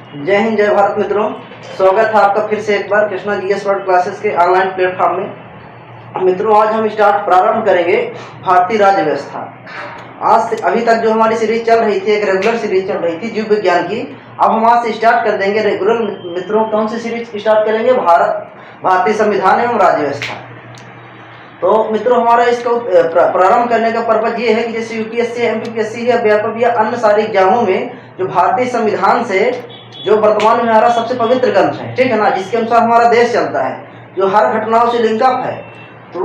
जय हिंद जय भारत मित्रों, स्वागत है आपका फिर से एक बार कृष्णा जीएस वर्ल्ड क्लासेस के ऑनलाइन प्लेटफॉर्म में। मित्रों, आज हम प्रारंभ करेंगे भारतीय राज्य व्यवस्था। आज से अभी तक जो हमारी सीरीज चल रही थी, एक रेगुलर सीरीज चल रही थी जीव विज्ञान की। अब हम आज से स्टार्ट कर देंगे रेगुलर। मित्रों, कौन सी सीरीज स्टार्ट करेंगे? भारतीय संविधान एवं राज्य व्यवस्था। तो मित्रों, हमारा इसको प्रारंभ करने का पर्पज ये है कि जैसे यूपीएससी, एमपीएससी या व्यापक या अन्य सारे एग्जामों में जो भारतीय संविधान से जो वर्तमान में हमारा सबसे पवित्र ग्रंथ है, ठीक है ना, जिसके अनुसार हमारा देश चलता है, जो हर घटनाओं से लिंकअप है, तो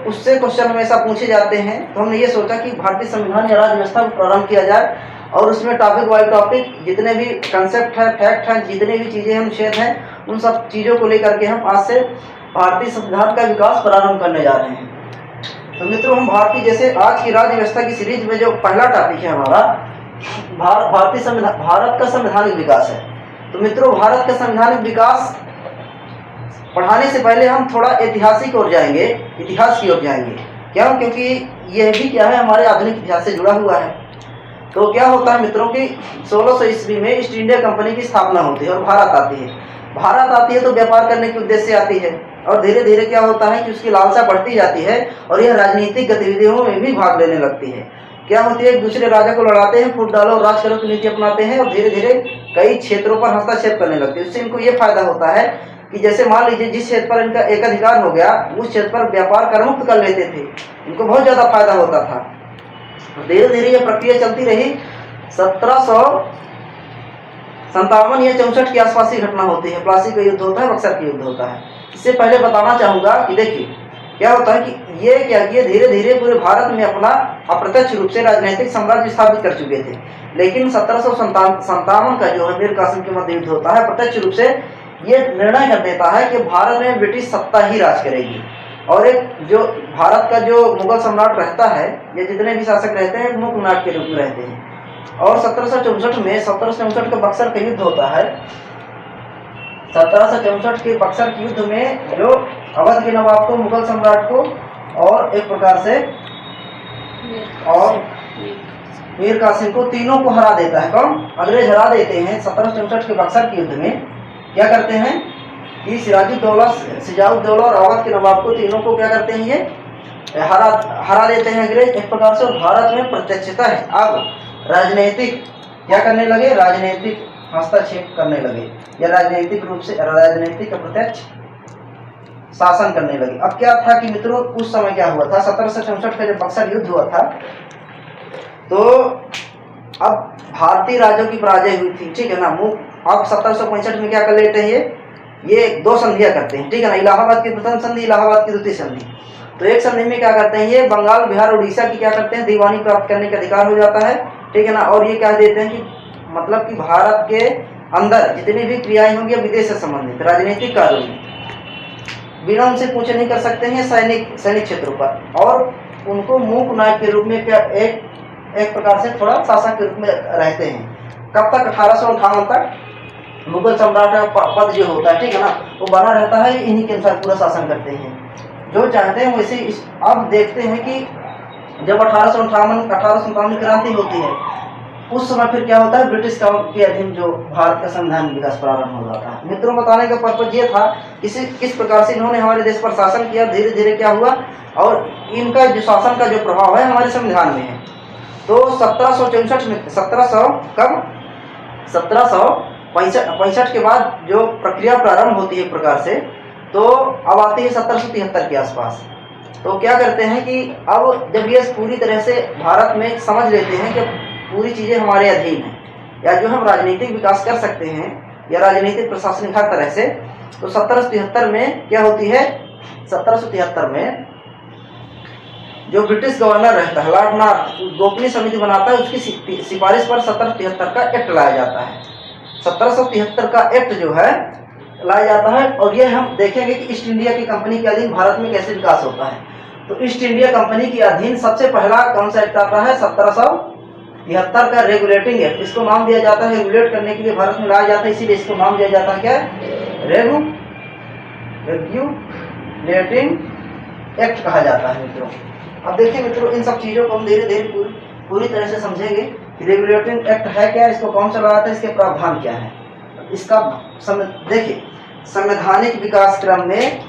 उससे क्वेश्चन हमेशा पूछे जाते हैं। तो हमने ये सोचा कि भारतीय संविधान या राज्य व्यवस्था को प्रारंभ किया जाए और उसमें टॉपिक बाय टॉपिक जितने भी कंसेप्ट है, फैक्ट है, जितने भी चीज़ें अनुच्छेद हैं, उन सब चीज़ों को लेकर के हम आज से भारतीय संविधान का विकास प्रारंभ करने जा रहे हैं। तो मित्रों, हम जैसे आज की राज्य व्यवस्था की सीरीज में जो पहला टॉपिक है हमारा भारत का संवैधानिक विकास है। तो मित्रों, भारत का संवैधानिक विकास पढ़ाने से पहले हम थोड़ा ऐतिहासिक ओर जाएंगे, इतिहास की ओर जाएंगे। क्यों? क्योंकि यह भी क्या है, हमारे आधुनिक इतिहास से जुड़ा हुआ है। तो क्या होता है मित्रों कि 1600 ईस्वी में ईस्ट इंडिया कंपनी की स्थापना होती है और भारत आती है तो व्यापार करने के उद्देश्य से आती है। और धीरे धीरे क्या होता है कि उसकी लालसा बढ़ती जाती है और यह राजनीतिक गतिविधियों में भी भाग लेने लगती है। क्या होती है, एक दूसरे राजा को लड़ाते हैं, फूट डालो राज करो की नीति अपनाते हैं और धीरे धीरे कई क्षेत्रों पर हस्तक्षेप करने लगते हैं। इससे इनको ये फायदा होता है कि जैसे मान लीजिए जिस क्षेत्र पर इनका एक अधिकार हो गया, उस क्षेत्र पर व्यापार कर मुक्त कर लेते थे, इनको बहुत ज़्यादा फायदा होता था। धीरे धीरे ये प्रक्रिया चलती रही। 1757 या 64 के आसपास की घटना होती है, प्लासी का युद्ध होता है, बक्सर का युद्ध होता है। इससे पहले बताना चाहूँगा कि देखिए क्या होता है कि ये क्या किए, धीरे धीरे पूरे भारत में अपना अप्रत्यक्ष रूप से राजनीतिक साम्राज्य स्थापित कर चुके थे। लेकिन 1757 का जो है मीर कासिम के मध्य युद्ध होता है, प्रत्यक्ष रूप से ये निर्णय कर देता है कि भारत में ब्रिटिश सत्ता ही राज करेगी। और एक जो भारत का जो मुगल सम्राट रहता है, ये जितने भी शासक रहते हैं मुगल सम्राट के रूप में रहते हैं। और 1764 का बक्सर का युद्ध होता है। 1764 के बक्सर के युद्ध में जो अवध के नवाब को, मुगल सम्राट को और एक प्रकार से और मीर कासिम को, तीनों को हरा देता है। कौन? अंग्रेज हरा देते हैं। 1764 के बक्सर के युद्ध में क्या करते हैं कि सिराजुद्दौला और अवध के नवाब को, तीनों को क्या करते हैं, ये हरा देते हैं अंग्रेज एक प्रकार से। और भारत में प्रत्यक्षता है, अब राजनीतिक क्या करने लगे, राजनीतिक हस्तक्षेप करने लगे या राजनीतिक रूप से राजनीतिक अप्रत्यक्ष शासन करने लगे। अब क्या था कि मित्रों, उस समय क्या हुआ था, 1764 का जब बक्सर युद्ध हुआ था, तो अब भारतीय राज्यों की पराजय हुई थी, ठीक है ना। अब 1765 में क्या कर लेते हैं, ये दो संधियां करते हैं, ठीक है ना। इलाहाबाद की प्रथम संधि, इलाहाबाद की द्वितीय संधि। तो एक संधि में क्या करते हैं, ये बंगाल, बिहार, उड़ीसा की क्या करते हैं, दीवानी प्राप्त करने का अधिकार हो जाता है, ठीक है ना। और ये कह देते हैं कि मतलब कि भारत के अंदर जितनी भी क्रियाएं होंगी विदेश से संबंधित राजनीतिक कार्यों में बिना उनसे पूछे नहीं कर सकते हैं सैनिक क्षेत्रों पर। और उनको मूक नायक के रूप में क्या एक प्रकार से थोड़ा शासक के रूप में रहते हैं। कब तक? 1858 तक मुगल सम्राट का पद जो होता है, ठीक है ना, वो बना रहता है। इन्हीं के अनुसार पूरा शासन करते हैं, जो चाहते हैं वैसे। अब देखते हैं कि जब 1858 क्रांति होती है, उस समय फिर क्या होता है, ब्रिटिश के अधीन जो भारत का संविधान विकास प्रारंभ हो जाता है। मित्रों, बताने का पर्पज ये था किस प्रकार से इन्होंने हमारे देश पर शासन किया, धीरे धीरे क्या हुआ और इनका जो शासन का जो प्रभाव है हमारे संविधान में है। तो 1764 में 1765 के बाद जो प्रक्रिया प्रारंभ होती है एक प्रकार से, तो अब आती है 1773 के आसपास। तो क्या करते हैं कि अब जब ये पूरी तरह से भारत में समझ लेते हैं कि पूरी चीज़ें हमारे अधीन हैं या जो हम राजनीतिक विकास कर सकते हैं या राजनीतिक प्रशासनिक हर तरह से, तो 1773 में क्या होती है, 1773 में जो ब्रिटिश गवर्नर रहता है, लॉर्ड नॉर्थ, गोपनीय समिति बनाता है, उसकी सिफारिश पर 1773 का एक्ट लाया जाता है। 1773 का एक्ट जो है लाया जाता है। और ये हम देखेंगे कि ईस्ट इंडिया की कंपनी के अधीन भारत में कैसे विकास होता है। तो ईस्ट इंडिया कंपनी के अधीन सबसे पहला कौन सा एक्ट आता है, 1773 का रेगुलेटिंग एक्ट। इसको नाम दिया जाता है, रेगुलेट करने के लिए भारत में लाया जाता है, इसीलिए इसको नाम दिया जाता है क्या, रेगुलेटिंग एक्ट कहा जाता है मित्रों। अब देखिए मित्रों, इन सब चीज़ों को हम धीरे धीरे पूरी तरह से समझेंगे कि रेगुलेटिंग एक्ट है क्या, इसको कौन सा लाया था, इसके प्रावधान क्या है। इसका देखिए संवैधानिक विकास क्रम में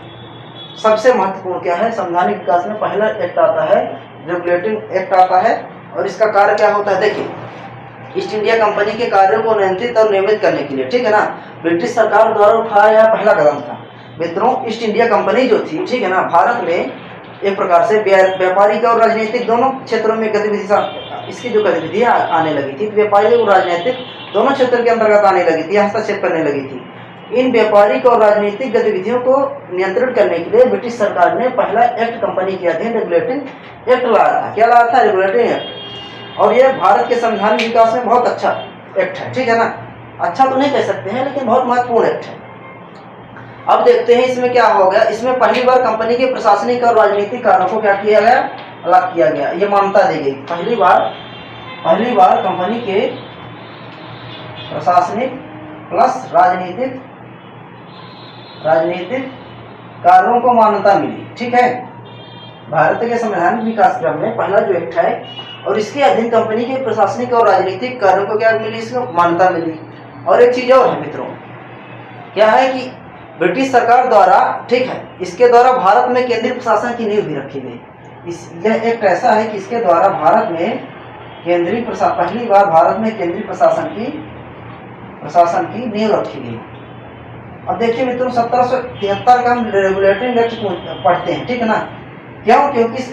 सबसे महत्वपूर्ण क्या है, संवैधानिक विकास में पहला एक्ट आता है, रेगुलेटिंग एक्ट आता है। और इसका कार्य क्या होता है, देखिए ईस्ट इंडिया कंपनी के कार्यों को नियंत्रित और नियमित करने के लिए, ठीक है ना, ब्रिटिश सरकार द्वारा उठाया गया पहला कदम था। मित्रों ईस्ट इंडिया कंपनी जो थी, ठीक है ना, भारत में एक प्रकार से व्यापारिक और राजनीतिक दोनों क्षेत्रों में गतिविधि, इसकी जो गतिविधियां आने लगी थी, व्यापारिक और राजनीतिक दोनों क्षेत्र के अंतर्गत आने लगी थी, हस्तक्षेप करने लगी थी। इन व्यापारिक और राजनीतिक गतिविधियों को नियंत्रित करने के लिए ब्रिटिश सरकार ने पहला एक्ट कंपनी के अधीन रेगुलेटिंग एक्ट लाया था। क्या लाया था, रेगुलेटिंग एक्ट। और यह भारत के संविधान विकास में बहुत अच्छा एक्ट है, ठीक है ना, अच्छा तो नहीं कह सकते हैं लेकिन बहुत महत्वपूर्ण एक्ट है। अब देखते हैं इसमें क्या हो गया। इसमें पहली बार कंपनी के प्रशासनिक और राजनीतिक कार्यों को क्या किया गया, अलग किया गया, ये मान्यता दी गई। पहली बार कंपनी के प्रशासनिक प्लस राजनीतिक कार्यों को मान्यता मिली, ठीक है। भारत के संवैधानिक विकास क्रम में पहला जो एक्ट है और इसके अधीन कंपनी के प्रशासनिक और राजनीतिक कार्यों को क्या मिली, इसको मान्यता मिली। और एक चीज और है मित्रों, क्या है कि ब्रिटिश सरकार द्वारा, ठीक है, इसके द्वारा भारत में केंद्रीय प्रशासन की नींव भी रखी गई। यह एक्ट ऐसा है कि इसके द्वारा भारत में पहली बार भारत में केंद्रीय प्रशासन की नींव रखी गई। अब देखिए मित्रों 1773 का हम रेगुलेटिंग एक्ट पढ़ते हैं, ठीक है ना, क्यों, क्योंकि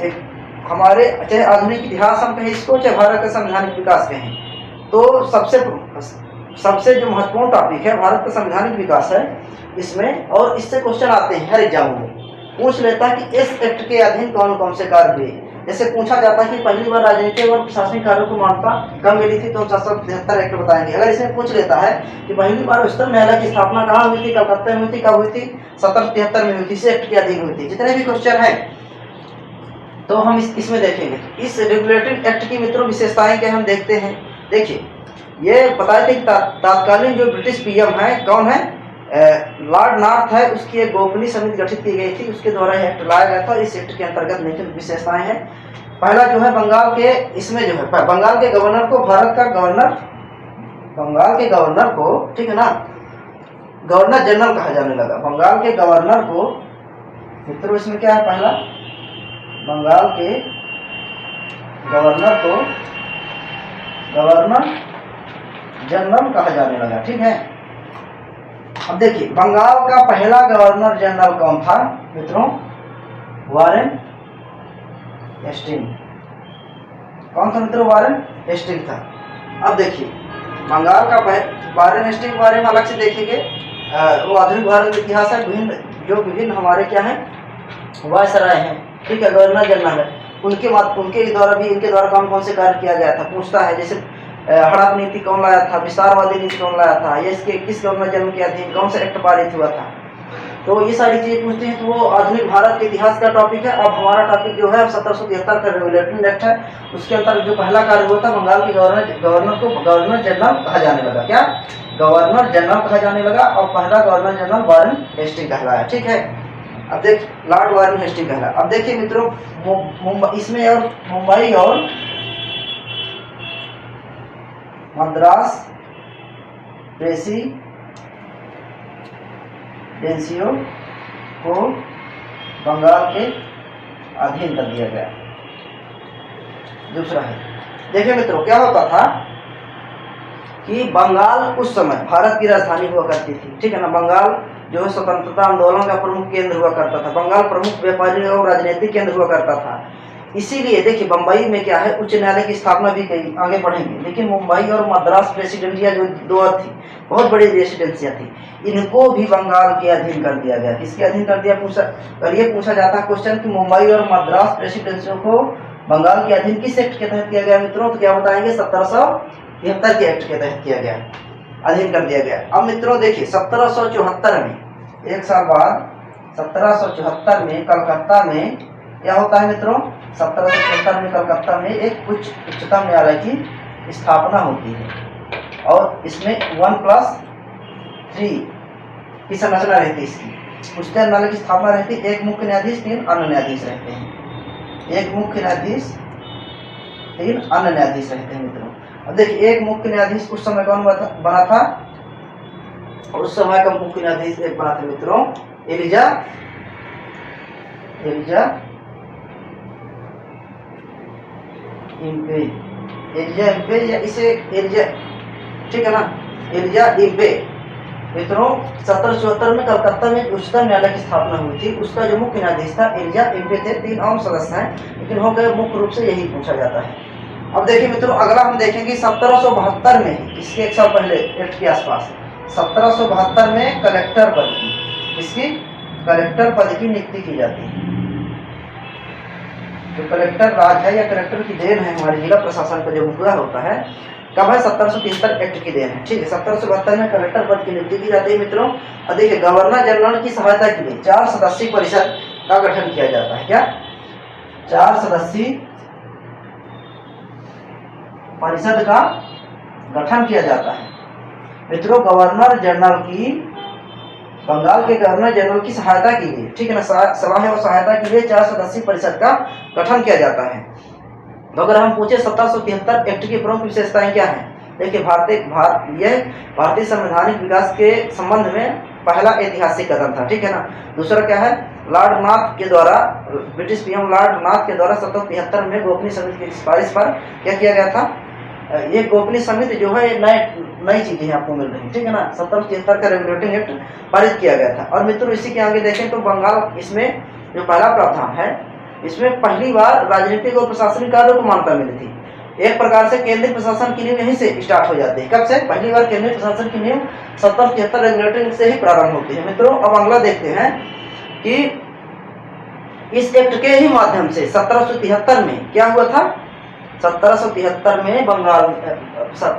हमारे चाहे आधुनिक इतिहास हम कहें इसको, चाहे भारत के संवैधानिक विकास कहें, तो सबसे जो महत्वपूर्ण टॉपिक है भारत का संवैधानिक विकास है इसमें। और इससे क्वेश्चन आते हैं हर एग्जाम में, पूछ लेता है कि इस एक्ट के अधीन कौन कौन से कार्य हुए। जैसे पूछा जाता है कि पहली बार राजनीतिक और प्रशासनिक कार्यों को मान्यता कब मिली थी, तो 1773 एक्ट बताएंगे। अगर इसमें पूछ लेता है कि पहली बार उच्चतम न्यायालय की स्थापना कहाँ हुई थी, कलकत्ता में हुई थी, कब हुई थी, 1773 में हुई थी, इस एक्ट के अधीन हुई थी। जितने भी क्वेश्चन है तो हम इसमें देखेंगे। इस रेगुलेटिंग एक्ट की मित्रों विशेषताएं क्या हम देखते हैं। देखिए ये बताए थे कि तत्कालीन जो ब्रिटिश पीएम है, कौन है, लॉर्ड नॉर्थ है, उसकी एक गोपनीय समिति गठित की गई थी, उसके द्वारा एक्ट लाया गया था। इस एक्ट के अंतर्गत निम्न विशेषताएं हैं। पहला जो है बंगाल के, इसमें जो है बंगाल के गवर्नर को भारत का गवर्नर, बंगाल के गवर्नर को, ठीक है ना, गवर्नर जनरल कहा जाने लगा। बंगाल के गवर्नर को मित्रों इसमें क्या है, पहला बंगाल के गवर्नर को गवर्नर जनरल कहा जाने लगा, ठीक है। अब देखिए बंगाल का पहला गवर्नर जनरल कौन था मित्रों, वारेन हेस्टिंग। कौन था मित्रों, वारेन हेस्टिंग था। अब देखिए बंगाल का वारेन हेस्टिंग के बारे में अलग से देखेंगे, वो आधुनिक भारत का इतिहास है। विभिन्न हमारे क्या है, वायसराय हैं, ठीक है, गवर्नर जनरल है, उनके द्वारा कौन कौन से कार्य किया गया था पूछता है। जैसे हड़प नीति कौन लाया था, विस्तारवादी नीति कौन लाया था, या इसके किस गवर्नर जनरल के अधीन कौन सा एक्ट पारित हुआ था, तो ये सारी चीजें पूछते हैं। तो वो आधुनिक भारत के इतिहास का टॉपिक है। अब हमारा टॉपिक जो है 1773 का रेगुलेटिंग एक्ट है, उसके अंतर्गत जो पहला कार्य हुआ था, बंगाल के गवर्नर को गवर्नर जनरल कहा जाने लगा। क्या, गवर्नर जनरल कहा जाने लगा। और पहला गवर्नर जनरल वारेन हेस्टिंग कहलाया, ठीक है। अब देख लॉर्ड वारेन हेस्टिंग कहलाया। अब देखिए मित्रों मुंबई, इसमें और मुंबई और मद्रास प्रेसिडेंसियों को बंगाल के अधीन कर दिया गया। दूसरा है, देखिए मित्रों क्या होता था कि बंगाल उस समय भारत की राजधानी हुआ करती थी, ठीक है ना। बंगाल जो है स्वतंत्रता आंदोलन का प्रमुख केंद्र हुआ करता था। बंगाल प्रमुख व्यापारिक और राजनीतिक केंद्र हुआ करता था। इसीलिए देखिए बम्बई में क्या है, उच्च न्यायालय की स्थापना भी कही, आगे बढ़ेंगे। लेकिन मुंबई और मद्रास प्रेसिडेंसिया जो दो थी, बहुत बड़ी रेसिडेंसिया थी, इनको भी बंगाल के अधीन कर दिया गया। किसके अधीन कर दिया, पूछा जाता है क्वेश्चन कि मुंबई और मद्रास प्रेसिडेंसियों को बंगाल के अधीन किस एक्ट के तहत किया गया मित्रों, तो क्या बताएंगे, 1773 के एक्ट के तहत किया गया, अधीन कर दिया गया। अब मित्रों देखिए 1774 में, एक साल बाद 1774 में कलकत्ता में क्या होता है मित्रों, 1774 में कलकत्ता में एक उच्चतम न्यायालय की स्थापना होती है। और इसमें 1+3 की संरचना रहती है। इसकी उच्चतम न्यायालय की स्थापना रहती है। एक मुख्य न्यायाधीश, 3 अन्य न्यायाधीश रहते हैं। एक मुख्य न्यायाधीश, 3 अन्य न्यायाधीश रहते हैं मित्रों। अब देखिए एक मुख्य न्यायाधीश उस समय कौन बना था, उस समय का मुख्य न्यायाधीश एक बना थे मित्रों एलिजा इम्पे या इसे एलिजा, ठीक है ना, एलिजा इम्पे। मित्रों 1774 में कलकत्ता में उच्चतम न्यायालय की स्थापना हुई थी। उसका जो मुख्य न्यायाधीश था एलिजा इम्पे थे। 3 आम सदस्य हैं, लेकिन हो गए मुख्य रूप से यही पूछा जाता है। अब देखिए मित्रों, अगला हम देखेंगे 1772 में, इसके एक साल पहले एक्ट के आसपास 1772 में कलेक्टर पद की, इसकी कलेक्टर पद की नियुक्ति की जाती है। जो कलेक्टर राज है या कलेक्टर की देन है, हमारे जिला प्रशासन का जो मुखिया होता है, कब है 1773 एक्ट की देन है, ठीक है। 1772 में कलेक्टर पद की नियुक्ति की जाती है मित्रों। और देखिए गवर्नर जनरल की सहायता के लिए 4 सदस्यीय परिषद का गठन किया जाता है। क्या 4 सदस्यीय परिषद का गठन किया जाता है मित्रों। गवर्नर जनरल की, बंगाल के गवर्नर जनरल की सहायता के लिए, ठीक है ना, सलाह और सहायता के लिए 4 सदस्यीय परिषद का गठन किया जाता है। तो अगर हम पूछे 1773 एक्ट की प्रमुख विशेषताएं क्या हैं, देखिए भारतीय संवैधानिक विकास के संबंध में पहला ऐतिहासिक कदम था, ठीक है ना। दूसरा क्या है, लॉर्ड नाथ के द्वारा, ब्रिटिश पीएम लॉर्ड नाथ के द्वारा 1773 में गोपनीय समिति की सिफारिश पर क्या किया गया था, ये गोपनीय समिति जो है नई चीजें आपको मिल रही है, ठीक है ना। 1773 का रेगुलेटिंग एक्ट पारित किया गया था। और मित्रों इसी के आगे देखें तो बंगाल, इसमें जो पहला प्रावधान है, इसमें पहली बार राजनीतिक और प्रशासनिक कार्यों को मान्यता मिली थी। एक प्रकार से केंद्रीय प्रशासन की नींव यहीं से स्टार्ट हो जाती है। कब से? पहली बार केंद्रीय प्रशासन की नींव 1773 रेगुलेटिंग से ही प्रारंभ होती है मित्रों। अब अगला देखते हैं कि इस एक्ट के ही माध्यम से 1773 में क्या हुआ था। 1773 में बंगाल,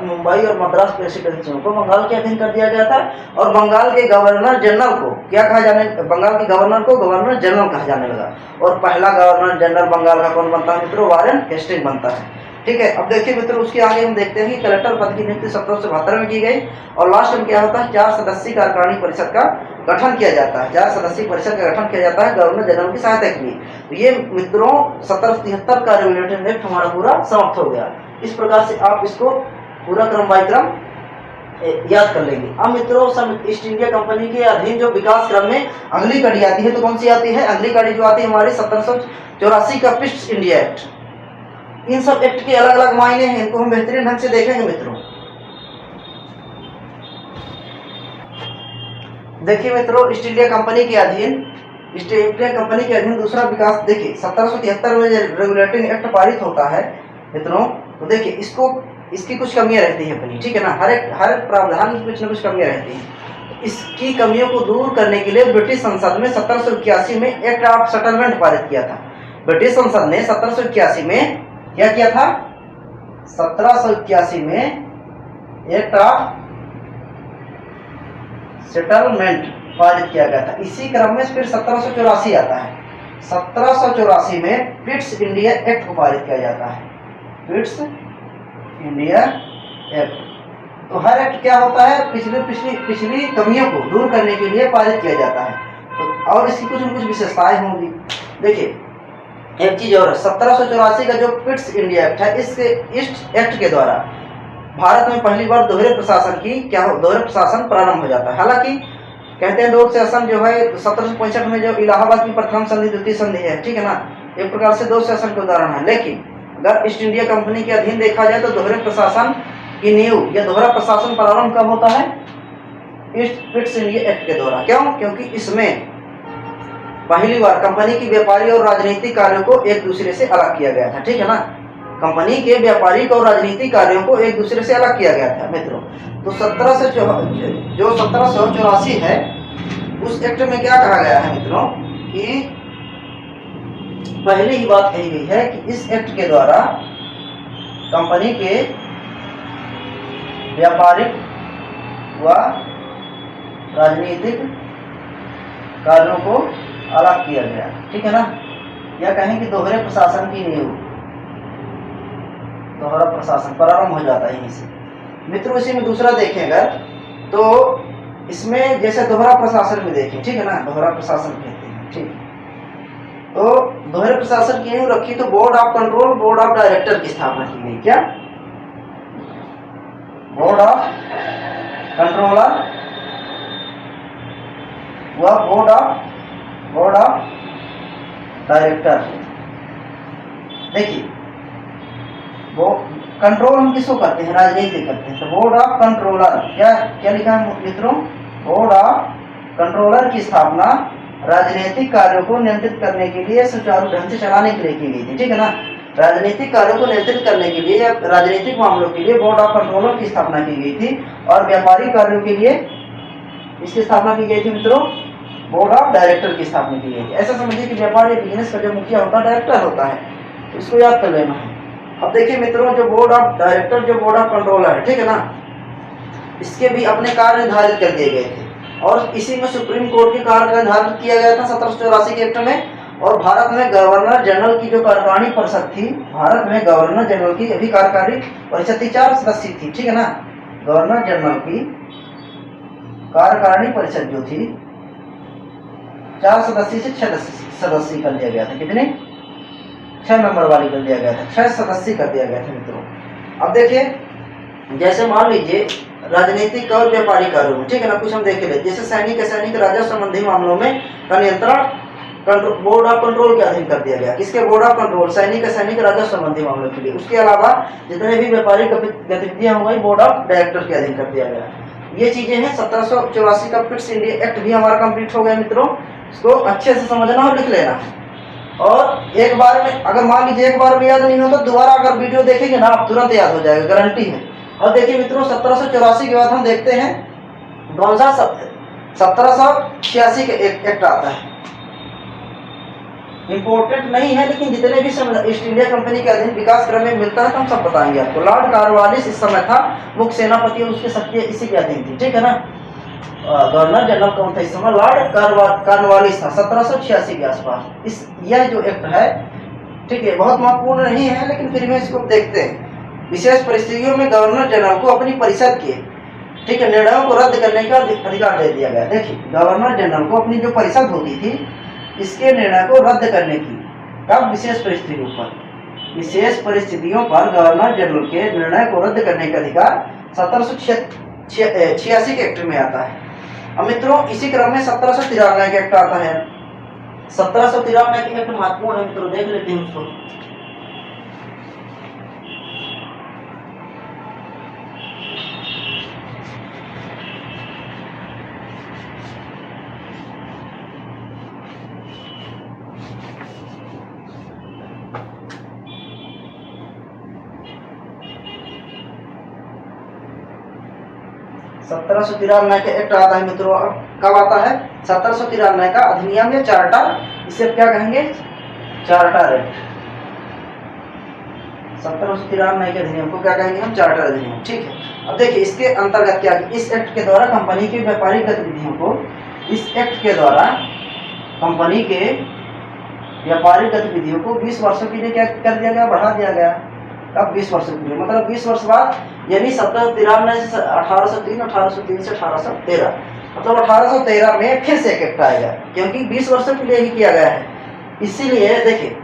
मुंबई और मद्रास प्रेसिडेंसियों को बंगाल के अधीन कर दिया गया था। और बंगाल के गवर्नर जनरल को क्या कहा जाने, बंगाल के गवर्नर को गवर्नर जनरल कहा जाने लगा। और पहला गवर्नर जनरल बंगाल का कौन बनता है मित्रों? वारेन हेस्टिंग बनता है, ठीक है। अब देखिए मित्रों, उसके आगे हम देखते हैं कि कलेक्टर पद की नियुक्ति 1772 में की गई। और लास्ट में क्या होता है, 4 सदस्यीय कार्यकारिणी परिषद का गठन किया जाता है। 4 सदस्यीय परिषद का गठन किया जाता है गवर्नर जनरल की सहायता के लिए। तो ये मित्रों 1773 का रेगुलेटिंग एक्ट हमारा पूरा समाप्त हो गया। इस प्रकार से आप इसको पूरा क्रम बाय क्रम याद कर लेंगे। अब मित्रों ईस्ट इंडिया कंपनी के अधीन जो विकास क्रम में अगली कड़ी आती है, तो कौन सी आती है? अगली कड़ी जो आती है हमारी 1784 का ईस्ट इंडिया एक्ट। इन सब एक्ट के अलग अलग मायने हैं, इनको हम बेहतरीन ढंग से देखेंगे मित्रों। देखिए मित्रों, ईस्ट इंडिया कंपनी के अधीन दूसरा विकास, देखिए 1773 में रेगुलेटिंग एक्ट पारित होता है मित्रों। तो देखिए इसकी कुछ कमियां रहती हैं अपनी, ठीक है ना। हर एक प्रावधान की कुछ न कुछ कमियां रहती हैं। इसकी कमियों को दूर करने के लिए ब्रिटिश संसद में 1781 में एक्ट ऑफ सेटलमेंट पारित किया था। ब्रिटिश संसद ने 1781 में क्या किया था? 1781 में एक्ट ऑफ सेटलमेंट पारित किया गया था। इसी क्रम में फिर 1784 आता है। 1784 में पिट्स इंडिया एक्ट को पारित किया जाता है। Pitt's India act. तो हर एक्ट क्या होता है, पिछली कमियों को दूर करने के लिए पारित किया जाता है। तो और इसकी कुछ न कुछ विशेषताएं होंगी। देखिए एक चीज और, 1784 का जो पिट्स इंडिया एक्ट है, इस एक्ट के द्वारा भारत में पहली बार दोहरे प्रशासन प्रारंभ हो जाता है। हालांकि कहते हैं लोक शासन जो है 1765 में जो इलाहाबाद की प्रथम संधि द्वितीय संधि है, ठीक है ना, एक प्रकार से 2 शासन के उदाहरण है। लेकिन अगर ईस्ट इंडिया कंपनी के अधीन देखा जाए तो दोहरे प्रशासन की नींव या दोहरा प्रशासन प्रारंभ कब होता है? पिट्स इंडिया एक्ट के द्वारा। क्यों? क्योंकि इसमें पहली बार कंपनी की व्यापारी और राजनीतिक कार्यों को एक दूसरे से अलग किया गया था, ठीक है ना। कंपनी के व्यापारिक और राजनीतिक कार्यों को एक दूसरे से अलग किया गया था मित्रों। तो 1784 है, उस एक्ट में क्या कहा गया है मित्रों कि पहली ही बात कही गई है कि इस एक्ट के द्वारा कंपनी के व्यापारिक व राजनीतिक कार्यों को अलग किया गया, ठीक है ना। या कहें कि दोहरे प्रशासन की नींव, दोहरा प्रशासन प्रारंभ हो जाता है यहीं से मित्रों। इसी में दूसरा देखें अगर, तो इसमें जैसे दोहरा प्रशासन में देखें, ठीक है ना, दोहरा प्रशासन कहते हैं, ठीक। तो दोहरे प्रशासन की नींव रखी तो board of control, board of director की स्थापना की गई। क्या? बोर्ड ऑफ कंट्रोलर वह बोर्ड ऑफ डायरेक्टर। देखिए वो कंट्रोल हम किसको करते हैं, राजनीति करते हैं। तो बोर्ड ऑफ कंट्रोलर, क्या क्या लिखा है मित्रों, बोर्ड ऑफ कंट्रोलर की स्थापना राजनीतिक कार्यों को नियंत्रित करने के लिए, सुचारू ढंग से चलाने के लिए की गई थी, ठीक है ना। राजनीतिक कार्यों को नियंत्रित करने के लिए या राजनीतिक मामलों के लिए बोर्ड ऑफ कंट्रोलर की स्थापना की गई थी। और व्यापारिक कार्यों के लिए इसकी स्थापना की गई थी मित्रों, बोर्ड ऑफ डायरेक्टर की स्थापना की गई थी। ऐसा समझिए कि व्यापार या बिजनेस का जो मुखिया होता है डायरेक्टर होता है, इसको याद कर लेना है। अब देखिए मित्रों, जो बोर्ड ऑफ डायरेक्टर, जो बोर्ड ऑफ कंट्रोलर है, ठीक है ना, इसके भी अपने कार्य निर्धारित कर दिए गए थे। और इसी में सुप्रीम कोर्ट के कार्य निर्धारित किया गया था 1784 के एक्ट में। और भारत में गवर्नर जनरल की जो कार्यकारिणी परिषद थी, भारत में गवर्नर जनरल की अभी कार्यकारी परिषद थी 4 सदस्य थी, ठीक है ना। गवर्नर जनरल की कार्यकारिणी परिषद जो थी 4 सदस्य से 6 सदस्य कर दिया गया था। कितने? 6 मेंबर वाली कर दिया गया था, 6 सदस्य कर दिया गया था मित्रों। अब देखिए, जैसे मान लीजिए राजनीतिक और व्यापारिक कार्यों में, ठीक है ना, कुछ हम देख लेते। जैसे सैनिक राजस्व संबंधी मामलों में का नियंत्रण बोर्ड ऑफ कंट्रोल के अधीन कर दिया गया। किसके? बोर्ड ऑफ कंट्रोल, सैनिक राजस्व संबंधी मामलों के लिए। उसके अलावा जितने भी व्यापारिक गतिविधियां हो गई, बोर्ड ऑफ डायरेक्टर के अधीन कर दिया गया। ये चीजें हैं। 1784 का फिट्स इंडिया एक्ट भी हमारा कंप्लीट हो गया मित्रों। इसको अच्छे से समझना और लिख लेना है। और एक बार में, अगर मान लीजिए एक बार में याद नहीं हो तो दोबारा अगर वीडियो देखेंगे ना, आप तुरंत याद हो जाएगा, गारंटी है। और देखिए मित्रों, 1784 के बाद हम देखते हैं कौन सा 1786 के एक्ट आता है। इम्पोर्टेंट नहीं है, लेकिन जितने भी ईस्ट इंडिया कंपनी के अधीन विकास क्रम में मिलता है तो हम सब बताएंगे आपको। लॉर्ड कार्नवालिस इस समय था मुख्य सेनापति, और उसकी शक्तियां इसी के अधीन थी, ठीक है ना। गवर्नर जनरल कौन था इस समय? लॉर्ड कार्नवालिस था 1786 के आसपास। यह जो एक्ट है, ठीक है, बहुत महत्वपूर्ण नहीं है, लेकिन फिर भी इसको देखते हैं। विशेष परिस्थितियों में गवर्नर जनरल को अपनी परिषद के, ठीक है, निर्णयों को रद्द करने का अधिकार दे दिया गया। देखिए, गवर्नर जनरल को अपनी जो परिषद होती थी, इसके निर्णय को रद्द करने की, कब? विशेष परिस्थितियों पर। विशेष परिस्थितियों पर गवर्नर जनरल के निर्णय को रद्द करने का अधिकार 1786 के एक्ट में आता है। अब मित्रों, इसी क्रम में 1793 का एक्ट आता है। 1793 के एक्ट महत्वपूर्ण है मित्रों, देख लेते हैं उसको। सत्रह सौ तिरानवे का एक्ट आता है मित्रों। कब आता है? 1793 का अधिनियम या चार्टर, इसे क्या कहेंगे? Charter act. 1793 के अधिनियम को क्या कहेंगे हम? चार्टर अधिनियम, ठीक है। अब देखिए, इसके अंतर्गत क्या, इस एक्ट के द्वारा कंपनी की व्यापारिक गतिविधियों को, इस एक्ट के द्वारा कंपनी के व्यापारिक गतिविधियों को 20 वर्षों के लिए क्या कर दिया गया? बढ़ा दिया गया। कब? 20 वर्षों के लिए, मतलब 20 वर्ष बाद, यानी 1793 से 1803, 1803 से 1813, मतलब 1813 में फिर से एक एक्ट आएगा, क्योंकि 20 वर्षों के लिए ही किया गया है। इसीलिए देखिए,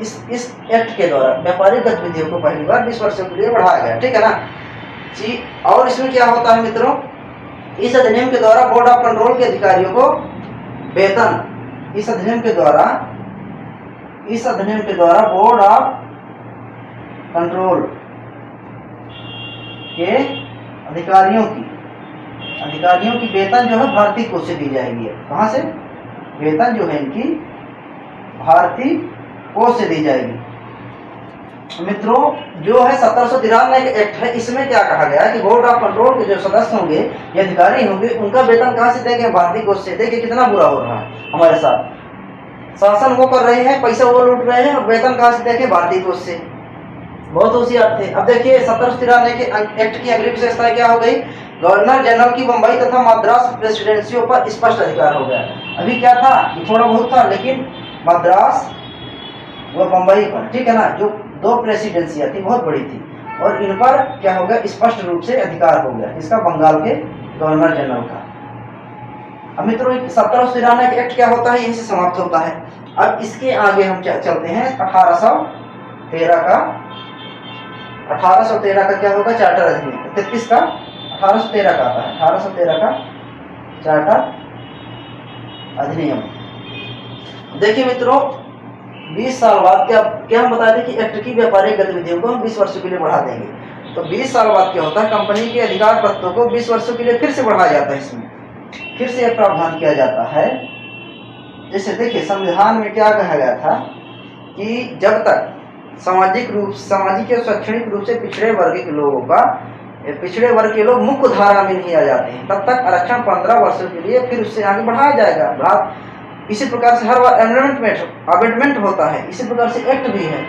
इस एक्ट के द्वारा व्यापारिक गतिविधियों को पहली बार 20 वर्षों के लिए बढ़ाया गया, ठीक है ना जी। और इसमें क्या होता है मित्रों, इस अधिनियम के द्वारा बोर्ड ऑफ कंट्रोल के अधिकारियों को वेतन, इस अधिनियम के द्वारा बोर्ड ऑफ कंट्रोल के अधिकारियों की वेतन जो है भारतीय कोष से दी जाएगी। कहाँ से? वेतन जो है इनकी भारतीय कोष से दी जाएगी। मित्रों, जो है 1793 का एक्ट है, इसमें क्या कहा गया है कि बोर्ड ऑफ कंट्रोल के जो सदस्य होंगे या अधिकारी होंगे, उनका वेतन कहाँ से देंगे? भारतीय कोष से। देखिए कितना बुरा हो रहा है हमारे साथ, शासन वो कर रहे हैं, पैसा वो लूट रहे हैं, और वेतन कहाँ से देंगे? भारतीय कोष से। बहुत होशियार थे। अब देखिए, 1793 के एक्ट की अगली विशेषता क्या हो गई? गवर्नर जनरल की बंबई तथा मद्रास प्रेसिडेंसियों पर स्पष्ट अधिकार हो गया। अभी क्या था कि थोड़ा बहुत था, लेकिन मद्रास व बंबई पर, ठीक है ना, जो 2 प्रेसिडेंसियां थी बहुत बड़ी थी, और इन पर क्या हो गया? स्पष्ट रूप से अधिकार हो गया। इसका बंगाल के गवर्नर जनरल का। अब मित्रों, 1793 का एक्ट क्या होता है? यहीं से समाप्त होता है। अब इसके आगे हम चलते हैं 1813 का क्या होगा? चार्टर अधिनियम। 33 का 1813 का आता है, 1813 का चार्टर अधिनियम। देखिए मित्रों, 20 साल बाद क्या हम बताए थे कि एक्ट की व्यापारिक गतिविधियों को हम 20 वर्षों के लिए बढ़ा देंगे। तो 20 साल बाद क्या होता है, कंपनी के अधिकार पत्रों को 20 वर्षों के लिए फिर से बढ़ाया जाता है। इसमें फिर से एक प्रावधान किया जाता है। जैसे देखिए, संविधान में क्या कहा गया था कि जब तक सामाजिक और शैक्षणिक रूप से पिछड़े वर्ग के लोग मुख्य धारा में नहीं आ जाते हैं, तब तक आरक्षण 15 वर्षों के लिए फिर उससे आगे बढ़ाया जाएगा। इसी प्रकार से हर बार अमेंडमेंट होता है। इसी प्रकार से एक्ट भी है,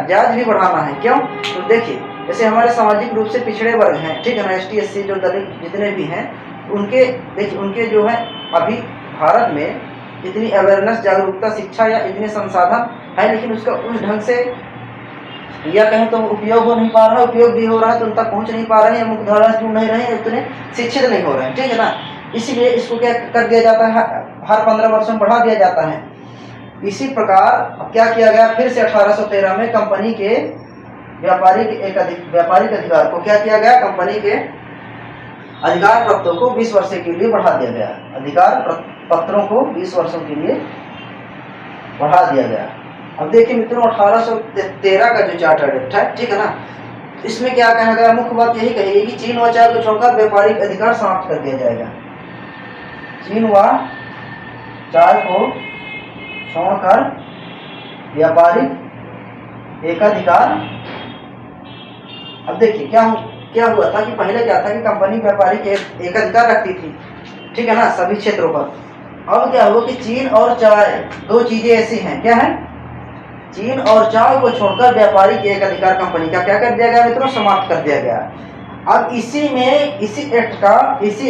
जायज भी बढ़ाना है। क्यों? तो देखिए, जैसे हमारे सामाजिक रूप से पिछड़े वर्ग हैं, ठीक है ना, ST SC जो दलित जितने भी हैं, उनके जो है अभी भारत में इतनी अवेयरनेस, जागरूकता, शिक्षा या इतने संसाधन है, लेकिन उसका उस ढंग से या कहें तो उपयोग हो नहीं पा रहा है। उपयोग भी हो रहा है तो उन तक पहुंच नहीं पा रहे हैं, मुख्य धारा से जुड़ नहीं रहे हैं, इतने शिक्षित नहीं हो रहे हैं, ठीक है ना। इसीलिए इसको क्या कर दिया जाता है, हर 15 वर्षों में बढ़ा दिया जाता है। इसी प्रकार क्या किया गया, फिर से 1813 में कंपनी के व्यापारिक अधिकार को क्या किया गया, कंपनी के अधिकार पत्रों को 20 वर्ष के लिए बढ़ा दिया गया। अधिकार पत्रों को 20 वर्षों के लिए बढ़ा दिया गया। अब देखिए मित्रों, 1813 का जो चार्टर एक्ट है, ठीक है ना, इसमें क्या कहा गया, मुख्य बात यही कही कि चीन व चाय को छोड़कर व्यापारिक अधिकार समाप्त कर दिया जाएगा। चीन व चाय को छोड़कर व्यापारिक एकाधिकार। अब देखिए क्या हुआ था कि पहले क्या था कि कंपनी व्यापारिक एकाधिकार रखती थी, ठीक है ना, सभी क्षेत्रों पर। अब क्या हुआ कि चीन और चाय दो चीजें ऐसी हैं, क्या है, चीन और चाय को छोड़कर व्यापारिक एकाधिकार कंपनी का क्या कर दिया गया मित्रों, समाप्त कर दिया गया। अब इसी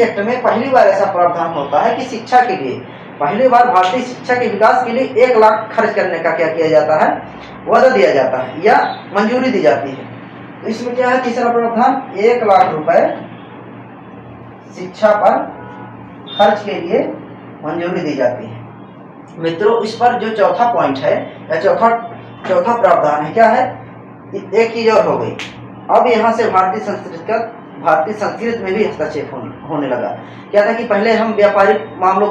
एक्ट में पहली बार ऐसा प्रावधान होता है कि शिक्षा के लिए पहली बार भारतीय शिक्षा के विकास के लिए 1 लाख खर्च करने का क्या किया जाता है, वादा दिया जाता है या मंजूरी दी जाती है। तो इसमें क्या है, तीसरा प्रावधान, 1 लाख रुपए शिक्षा पर खर्च के लिए मंजूरी दी जाती है। मित्रों, इस पर जो चौथा पॉइंट है या चौथा प्रावधान है, क्या है, एक चीज और हो गई। अब यहाँ से भारतीय संस्कृत में भी हस्तक्षेप होने लगा। क्या था कि पहले हम व्यापारिक मामलों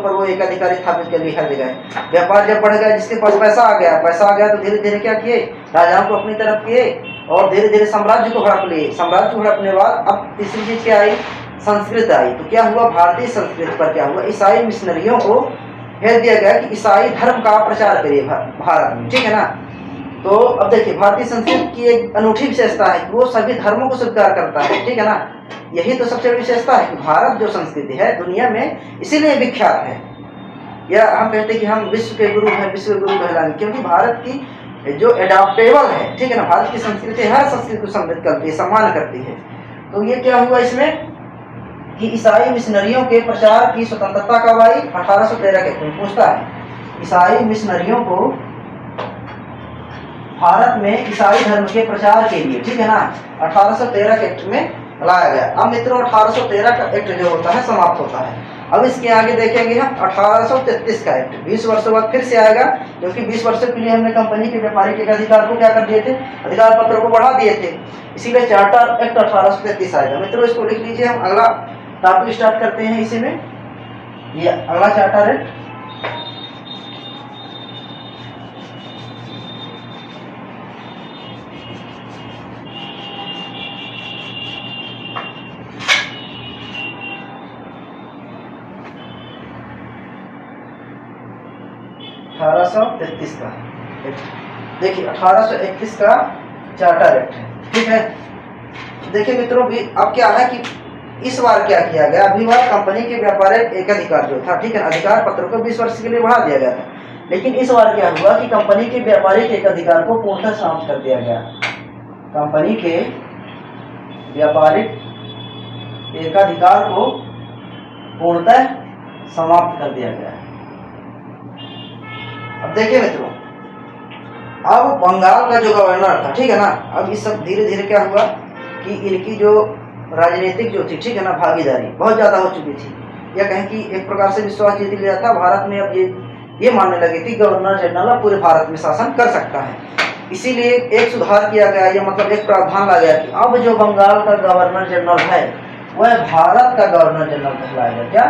पर वो एकाधिकार स्थापित कर ली हर जगह। व्यापार जब बढ़ गया, जिसके पास पैसा आ गया तो धीरे धीरे क्या किए, राजाओं को अपनी तरफ किए और धीरे धीरे साम्राज्य को हड़प लिए। साम्राज्य को हड़पने बाद अब तीसरी चीज क्या आई, संस्कृत आई। तो क्या हुआ, भारतीय संस्कृत पर क्या हुआ, ईसाई मिशनरियों को भेज दिया गया कि ईसाई धर्म का प्रचार करिए भारत में, ठीक है ना। तो अब देखिए, भारतीय संस्कृत की एक अनूठी विशेषता है कि वो सभी धर्मों को स्वीकार करता है, ठीक है ना। यही तो सबसे बड़ी विशेषता है कि भारत जो संस्कृति है दुनिया में इसीलिए विख्यात है, या हम कहते हैं कि हम विश्व के गुरु कहलाएंगे, क्योंकि भारत की जो एडाप्टेबल है, ठीक है ना, भारत की संस्कृति हर संस्कृति को सम्मिलित करती है, सम्मान करती है। तो ये क्या हुआ इसमें कि ईसाई मिशनरियों के प्रचार की स्वतंत्रता कब आई, 1813 के पूछता है। ईसाई मिशनरियों को भारत में ईसाई धर्म के प्रचार के लिए, ठीक है ना, 1813 के एक्ट में लाया गया। अब मित्रों, 1813 का एक्ट जो होता है समाप्त होता है। अब इसके आगे देखेंगे हम 1833 का एक्ट 20 वर्षों बाद फिर से आएगा, क्योंकि 20 वर्षों के लिए हमने कंपनी के व्यापारिक अधिकार को क्या कर दिए थे, अधिकार पत्रों को बढ़ा दिए थे, इसीलिए चार्टर एक्ट 1833 आएगा। मित्रों, इसको लिख लीजिए, हम अगला टॉपिक स्टार्ट करते हैं इसी में। ये अगला चार्टर एक्ट 1833 का। देखिए, 1831 का चार्टर एक्ट है, ठीक है। देखिए मित्रों, अब क्या है कि इस बार क्या किया गया, अभी बार कंपनी के व्यापारिक एकाधिकार जो था, ठीक है, अधिकार पत्रों को 20 वर्ष के लिए बढ़ा दिया गया था। लेकिन इस बार क्या हुआ कि कंपनी के व्यापारिक एकाधिकार को पूर्णतः समाप्त कर दिया गया। कंपनी के व्यापारिक एकाधिकार को पूर्णतः समाप्त कर दिया गया। अब देखिए मित्रों, अब बंगाल का जो गवर्नर था, ठीक है ना, अब इस सब धीरे धीरे क्या हुआ कि इनकी जो राजनीतिक जो थी, ठीक है ना, भागीदारी बहुत ज्यादा हो चुकी थी, या कहें कि एक प्रकार से विश्वास जीत लिया था भारत में। अब ये मानने लगे थी गवर्नर जनरल पूरे भारत में शासन कर सकता है। इसीलिए एक सुधार किया गया, ये मतलब एक प्रावधान ला गया कि अब जो बंगाल का गवर्नर जनरल है वह भारत का गवर्नर जनरल कहलाएगा। क्या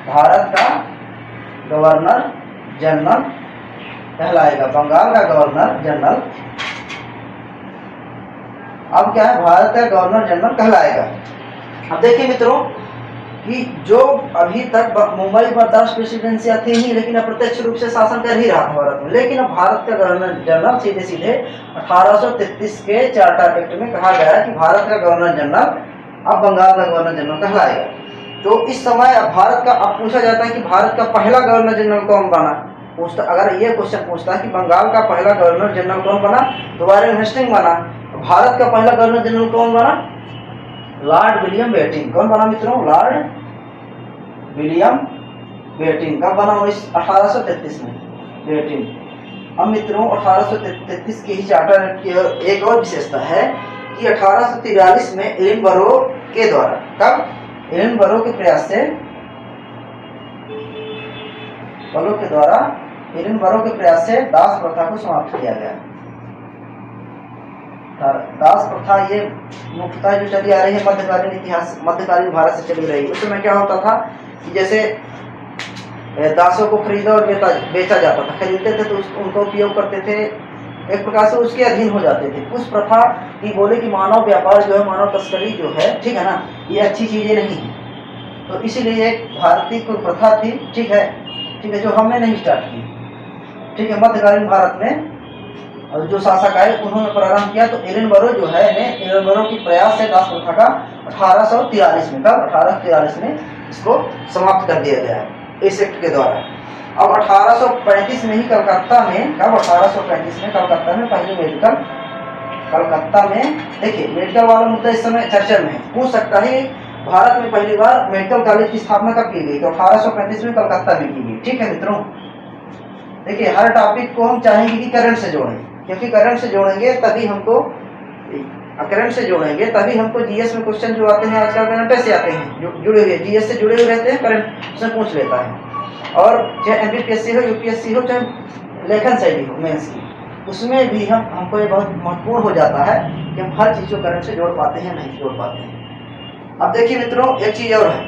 भारत का गवर्नर जनरल कहलाएगा, बंगाल का गवर्नर जनरल अब क्या है, भारत का गवर्नर जनरल कहलाएगा। अब देखिए मित्रों कि जो अभी तक मुंबई मद्रास प्रेसिडेंसियां थी ही, लेकिन अप्रत्यक्ष रूप से शासन कर ही रहा था भारत में, लेकिन अब भारत का गवर्नर जनरल सीधे सीधे 1833 के चार्टर एक्ट में कहा गया कि भारत का गवर्नर जनरल अब बंगाल का गवर्नर जनरल कहलाएगा। तो इस समय अब भारत का अब पूछा जाता है कि भारत का पहला गवर्नर जनरल कौन बना, पूछता अगर ये क्वेश्चन पूछता है कि बंगाल का पहला गवर्नर जनरल कौन बना, तो वारेन हेस्टिंग्स बना। भारत का पहला गवर्नर जनरल कौन बना, लॉर्ड विलियम बेटिंग। कौन बना मित्रों, लॉर्ड विलियम बेटिंग। कब बना, 1833 में बेटिंग। अब मित्रों 1833 के ही चार्टर की एक और विशेषता है कि 1843 में एडिनबरो के द्वारा, कब, एडिनबरो के प्रयास से, एडिनबरो के प्रयास से दास प्रथा को समाप्त किया गया। दास प्रथा ये मुख्यतः जो चली आ रही है मध्यकालीन इतिहास, मध्यकालीन भारत से चली रही। उस समय क्या होता था कि जैसे दासों को खरीदा और बेचा जाता था, खरीदते थे तो उनको उपयोग करते थे, एक प्रकार से उसके अधीन हो जाते थे। उस प्रथा की बोले कि मानव व्यापार जो है, मानव तस्करी जो है, ठीक है ना, ये अच्छी चीजें नहीं है। तो इसीलिए एक भारतीय कोई प्रथा थी, ठीक है, जो हमने नहीं स्टार्ट की, ठीक है, मध्यकालीन भारत में और जो शासक आए उन्होंने प्रारंभ किया। तो एडिनबरो जो है, एडिनबरो की प्रयास से दास प्रथा का 1843 में, कब, 1843 में इसको समाप्त कर दिया गया है इस एक्ट के द्वारा। अब 1835 में ही कलकत्ता में, कब, 1835 में कलकत्ता में पहली मेडिकल, कलकत्ता में देखिए मेडिकल वाला मुद्दा इस समय चर्चा में पूछ सकता है, भारत में पहली बार मेडिकल कॉलेज की स्थापना कब की गई, तो 1835 में कलकत्ता में की गई। ठीक है मित्रों, देखिए हर टॉपिक को हम चाहेंगे कि करंट से जोड़ें, क्योंकि करंट से जोड़ेंगे तभी हमको, करंट से जोड़ेंगे तभी हमको जीएस में क्वेश्चन जो आते हैं आजकल करंट से आते हैं, जुड़े हुए जीएस से जुड़े हुए रहते हैं, करंट से पूछ लेता है। और चाहे एमपीपीएससी हो, यूपीएससी हो, चाहे लेखन शैली हो मेंस की, उसमें भी हमको ये बहुत महत्वपूर्ण हो जाता है कि हम हर चीज़ को करंट से जोड़ पाते हैं, नहीं जोड़ पाते हैं। अब देखिए मित्रों एक चीज़ और है,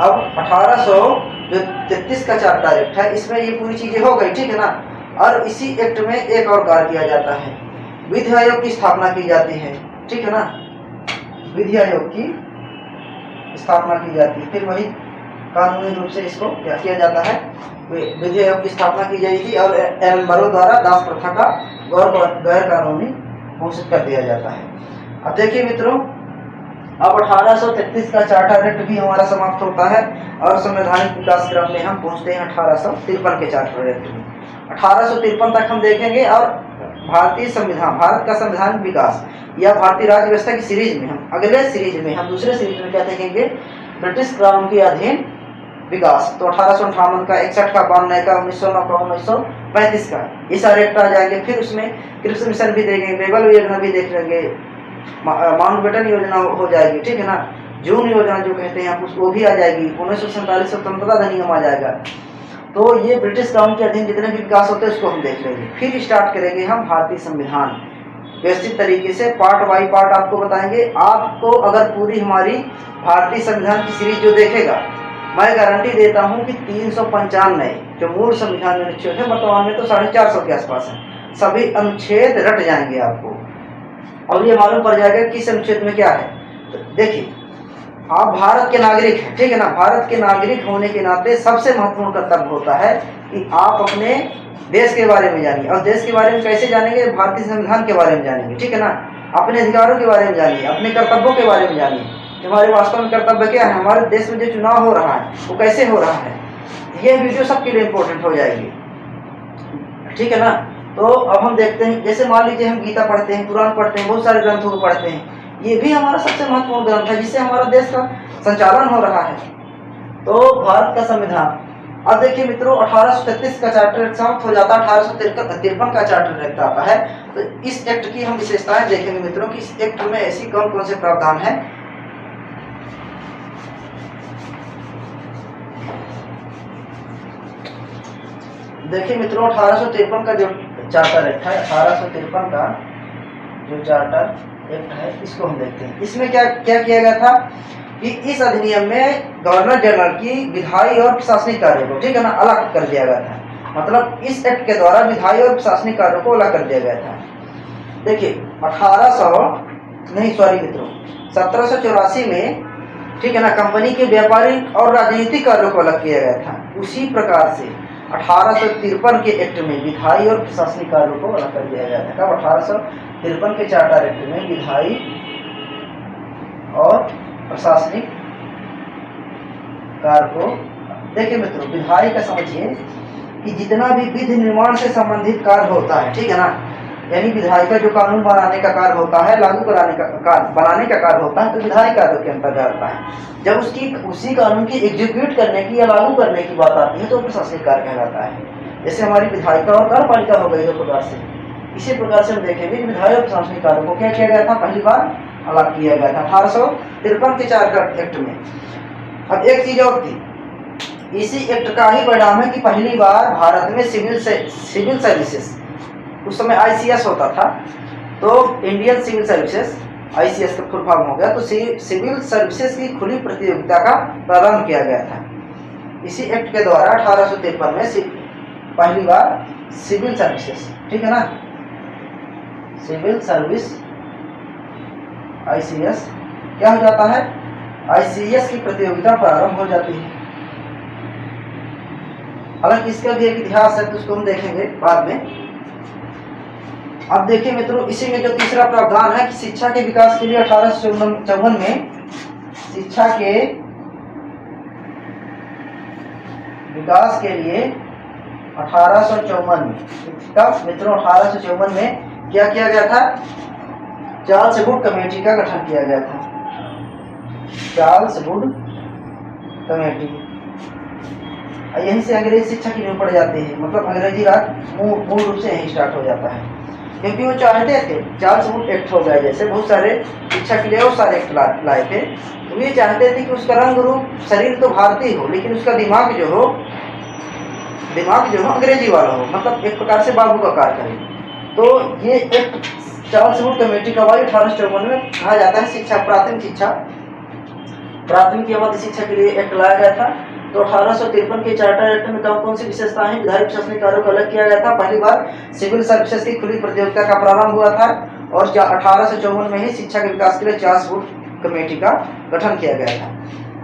अब 1833 का चार्टर एक्ट है, इसमें ये पूरी चीज़ें हो गई, ठीक है ना। और इसी एक्ट में एक और कार्य किया जाता है, विधि आयोग की स्थापना की जाती है, ठीक है ना, विधि आयोग की स्थापना की जाती है। फिर वही कानूनी रूप से इसको क्या किया जाता है, विधि आयोग की स्थापना की जाएगी और एडिनबरो द्वारा दास प्रथा का गैर कानूनी घोषित कर दिया जाता है। अब देखिए मित्रों, अब 1833 का चार्टर एक्ट भी हमारा समाप्त होता है और संवैधानिक विकास क्रम में हम पहुंचते हैं 1853 के चार्टर एक्ट में। 1853 तक हम देखेंगे और भारतीय संविधान, भारत का संवैधानिक विकास या भारतीय राज्य व्यवस्था की सीरीज में, हम अगले सीरीज में, हम दूसरे सीरीज में क्या देखेंगे, ब्रिटिश क्राउन के अधीन विकास। तो 1858 का, 61 का, 92 का, 1909 का, 1935 का, ये सारे एक्ट आ जाएंगे। फिर उसमें कृषि मिशन भी देखेंगे, बेबल योजना भी देख लेंगे, माउंटबेटन योजना हो जाएगी, ठीक है ना, जून योजना जो कहते हैं वो भी आ जाएगी, 1947 स्वतंत्रता अधिनियम आ जाएगा। तो ये ब्रिटिश क्राउन के अधीन जितने भी विकास होते हैं उसको हम देख लेंगे। फिर स्टार्ट करेंगे हम भारतीय संविधान, व्यवस्थित तरीके से पार्ट बाई पार्ट आपको बताएंगे। आपको अगर पूरी हमारी भारतीय संविधान की सीरीज जो देखेगा, मैं गारंटी देता हूं कि 395 जो मूल संविधान में अनुच्छेद है, वर्तमान में तो 450 के आसपास है, सभी अनुच्छेद रट जाएंगे आपको और ये मालूम पड़ जाएगा किस अनुच्छेद में क्या है। तो देखिए, आप भारत के नागरिक हैं, ठीक है ना, भारत के नागरिक होने के नाते सबसे महत्वपूर्ण कर्तव्य होता है कि आप अपने देश के बारे में जानिए। और देश के बारे में कैसे जानेंगे, भारतीय संविधान के बारे में जानेंगे, ठीक है ना, अपने अधिकारों के बारे में जानिए, अपने कर्तव्यों के बारे में जानिए, हमारे वास्तव में कर्तव्य क्या है, हमारे देश में जो चुनाव हो रहा है वो कैसे हो रहा है। ये वीडियो सबके लिए इम्पोर्टेंट हो जाएगी, ठीक है ना। तो अब हम देखते हैं, जैसे मान लीजिए हम गीता पढ़ते हैं, कुरान पढ़ते हैं, बहुत सारे ग्रंथों को पढ़ते हैं, ये भी हमारा सबसे महत्वपूर्ण ग्रंथ है जिससे हमारा देश का संचालन हो रहा है। तो भारत का संविधान, अब देखिए मित्रों 1833 का चार्टर एक्ट समाप्त हो जाता है, 1853 का चार्टर एक्ट आता है। तो इस एक्ट की हम विशेषताएं देखेंगे मित्रों कि इस एक्ट में ऐसी कौन कौन से प्रावधान है। देखिए मित्रों 1853 का जो चार्टर एक्ट है, 1853 का जो चार्टर एक्ट है, इसको हम देखते हैं। इसमें क्या क्या किया गया था कि इस अधिनियम में गवर्नर जनरल की विधायी और प्रशासनिक कार्यों को, ठीक है ना, अलग कर दिया गया था। मतलब इस एक्ट के द्वारा विधायी और प्रशासनिक कार्यों को अलग कर दिया गया था। देखिए 1784 में, ठीक है ना, कंपनी के व्यापारिक और राजनीतिक कार्यों को अलग किया गया था। उसी प्रकार से 1853 के एक्ट में विधायी और प्रशासनिक कार्यों को अलग कर दिया गया था। कब? 1853 के चार्टर एक्ट में विधायी और प्रशासनिक कार्य को। देखिए मित्रों, विधायी का समझिए कि जितना भी विधि निर्माण से संबंधित कार्य होता है, ठीक है ना, यानी विधायी का जो कानून बनाने का कार्य होता है, लागू कराने का कार्य, बनाने का कार्य होता है, तो विधायी कार्यों के अंतर्गत आता है। जब उसी कानून की एग्जीक्यूट करने की या लागू करने की बात आती है तो प्रशासनिक कार्य कहलाता है। जैसे हमारी विधायिका और कार्यपालिका हो गई दो प्रकार से। इसी प्रकार से हम देखेंगे कि विधायी और प्रशासनिक कार्यों को क्या किया गया था, पहली बार अलग किया गया था 1853 के चार्टर एक्ट में। अब एक चीज और थी, इसी एक्ट का ही परिणाम है कि पहली बार भारत में सिविल सर्विसेज, उस समय ICS होता था, तो इंडियन सिविल सर्विसेज, ICS का फुल फॉर्म हो गया, तो सिविल सर्विसेज की खुली प्रतियोगिता का प्रारंभ किया गया था। इसी एक्ट के द्वारा 1853 में पहली बार सिविल सर्विसेज, ठीक है ना, सिविल सर्विस ICS क्या हो जाता है, ICS की प्रतियोगिता प्रारंभ हो जाती है। हालांकि इसका भी एक इतिहास है, तो उसको हम देखेंगे बाद में। अब देखिए मित्रों, इसी में जो तीसरा प्रावधान है कि शिक्षा के विकास के लिए 1854 में, शिक्षा के विकास के लिए 1854 में, तब मित्रों 1854 में क्या किया गया था, चार्ल्स वुड कमेटी का गठन किया गया था। चार्ल्स वुड कमेटी, यहीं से अंग्रेजी शिक्षा की नींव पड़ जाती है। मतलब अंग्रेजी राज मूल रूप से यहीं स्टार्ट हो जाता है, क्योंकि वो चाहते थे, चार्ल्स वुड एक्ट हो गया, जैसे बहुत सारे शिक्षा के लिए और सारे एक्ट लाए थे, तो ये चाहते थे कि उसका रंग रूप, शरीर तो भारतीय हो, लेकिन उसका दिमाग जो हो अंग्रेजी वाला हो, मतलब एक प्रकार से बाबू का कार्य करे। तो ये एक्ट चार्ल्स वुड कमेटी का 1854 में कहा जाता है शिक्षा, प्राथमिक या मध्य शिक्षा के लिए एक्ट लाया गया था। तो 1853 के चार्टर एक्ट में कौन सी विशेषताएं, विधायी प्रशासनिक कार्यों को अलग किया गया था, पहली बार सिविल सर्विसेज की खुली प्रतियोगिता का प्रारंभ हुआ था, और 1854 में ही शिक्षा के विकास के लिए चार्ल्स वुड कमेटी का गठन किया गया था।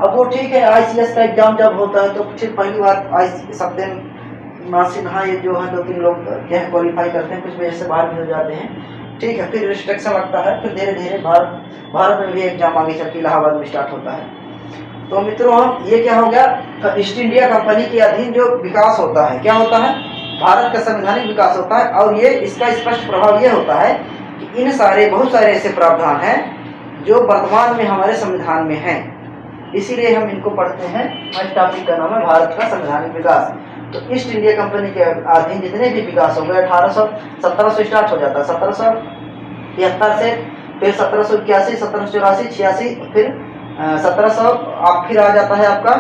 अब वो ठीक है, ICS का एग्जाम जब होता है तो फिर पहली बार सत्येंद्र सिन्हा ये जो है 2-3 लोग क्या क्वालिफाई करते हैं, कुछ वजह से बाहर भी हो जाते हैं, ठीक है, फिर रिस्ट्रिक्शन लगता है, फिर धीरे धीरे भारत में भी एग्जाम आगे चल के इलाहाबाद में स्टार्ट होता है। तो मित्रों हम ये क्या हो गया, ईस्ट इंडिया कंपनी के अधीन जो विकास होता है, क्या होता है, भारत का संवैधानिक विकास होता है, और ये इसका स्पष्ट प्रभाव ये होता है कि बहुत सारे ऐसे प्रावधान हैं जो वर्तमान में हमारे संविधान में हैं, इसीलिए हम इनको पढ़ते हैं। इस टॉपिक का नाम है भारत का संवैधानिक विकास। तो ईस्ट इंडिया कंपनी के अधीन जितने भी विकास हो गए, 1700 से स्टार्ट हो जाता है, 1773 से, फिर 1781, 1784, 86, फिर 1700 आप फिर आ जाता है आपका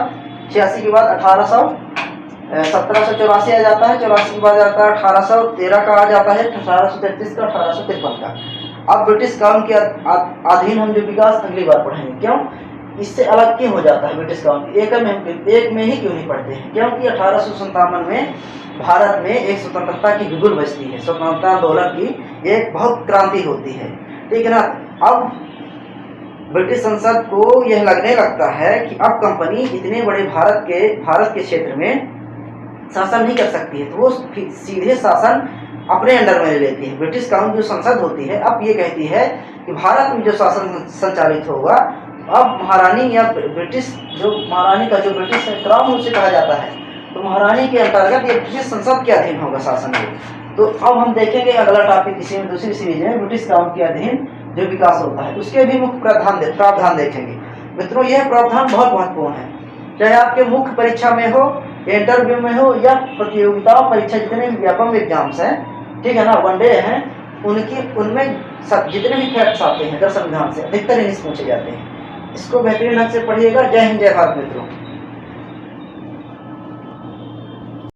86 के बाद 1784 आ जाता है, 84 के बाद आता है 1813 का आ जाता है, 1833 का, 1853 का। अब ब्रिटिश कानून के अधीन हम जो विकास अगली बार पढ़ेंगे। क्यों, इससे अलग क्यों हो जाता है ब्रिटिश कानून, एक में ही क्यों नहीं पढ़ते हैं, क्योंकि 1857 में भारत में एक स्वतंत्रता की बिगुल बजती है, स्वतंत्रता आंदोलन की एक बहुत क्रांति होती है, ठीक है ना। अब ब्रिटिश संसद को यह लगने लगता है कि अब कंपनी इतने बड़े भारत के क्षेत्र में शासन नहीं कर सकती है, तो वो सीधे शासन अपने अंडर में ले लेती है। ब्रिटिश कानून जो संसद होती है अब ये कहती है कि भारत में जो शासन संचालित होगा, अब महारानी या ब्रिटिश जो महारानी का जो ब्रिटिश क्राउन उसे कहा जाता है, तो महारानी के अंतर्गत ये ब्रिटिश संसद के अधीन होगा शासन में। तो अब हम देखेंगे अगला टॉपिक इसी में, दूसरी सीरीज में ब्रिटिश कानून के अधीन जो विकास होता है उसके भी मुख्य प्रावधान देखेंगे। मित्रों यह प्रावधान बहुत महत्वपूर्ण है, चाहे आपके मुख्य परीक्षा में हो, इंटरव्यू में हो, या प्रतियोगिता परीक्षा, जितने भी व्यापक एग्जाम्स हैं, ठीक है ना, वनडे हैं, उनमें जितने भी फैक्ट्स आते हैं दर संविधान से अधिकतर इन्हीं से पूछे जाते हैं। इसको बेहतरीन ढंग से पढ़िएगा। जय हिंद, जय भारत मित्रों।